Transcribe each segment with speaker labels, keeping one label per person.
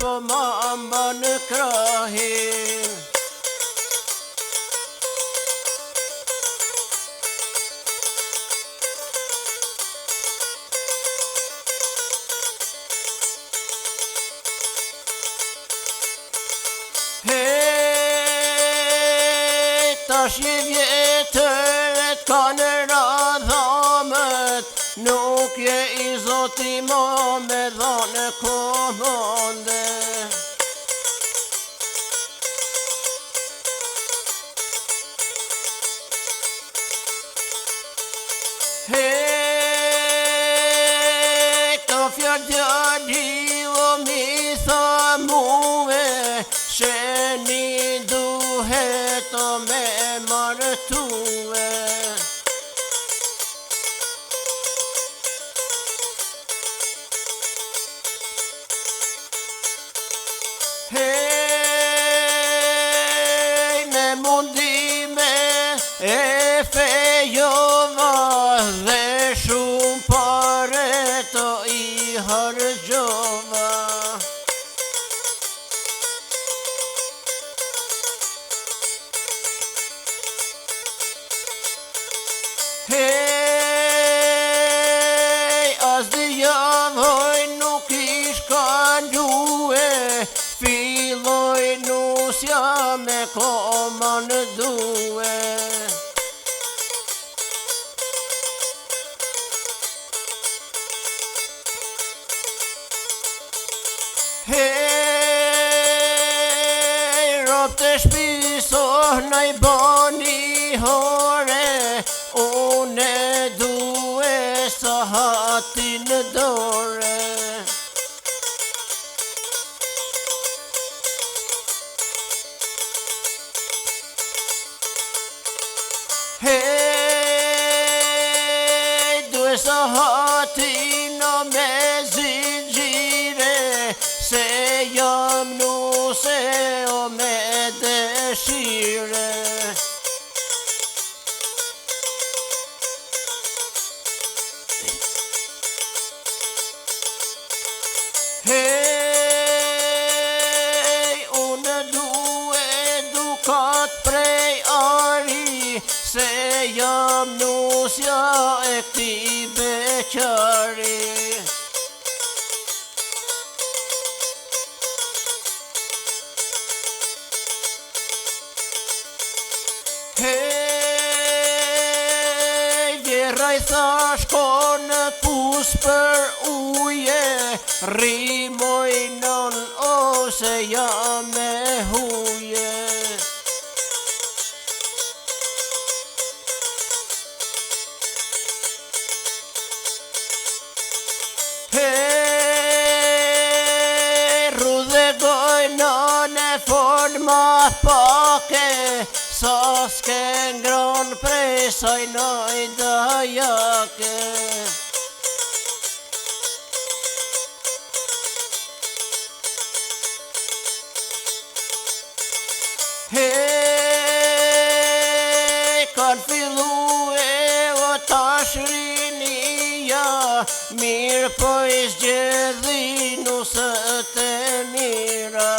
Speaker 1: po ma mba në krahin. Tash je vjetëret ka në radhamet, nuk je i zoti ma me dhane komande. Ka fjall djali o mi tha muhe, sheni duhet o me martue. Me mundime e fejova dhe shumë pare të i hargjova. As dhe javoj nuk ish kalue, filloj nusja me koma në due. Rob të shpisoh na i bani hore, une due sa hati në dore. Due sa hati në me zingjire, se jam nuse o me dëshire. Unë due dukat prej ari, se jam nusja e këti beqari. Vjeraj thash ko në pus për uje, rimoj non ose jam me huje. Rudhe gojna në forma pake, sa s'ke ngron prej saj noj dajake. Kan fillu e o tash rinia, mirë po i zgjedhi nusët e mira.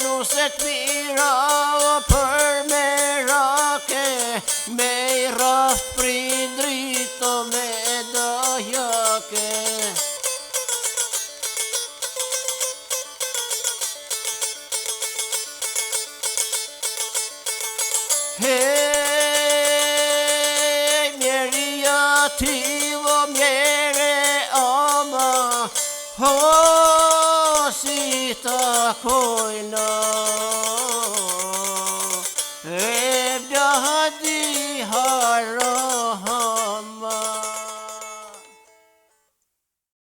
Speaker 1: Nuset mira o për me rake, me i raft prindrit o me dajake. Mjeria ti o mjere ama, si takojna.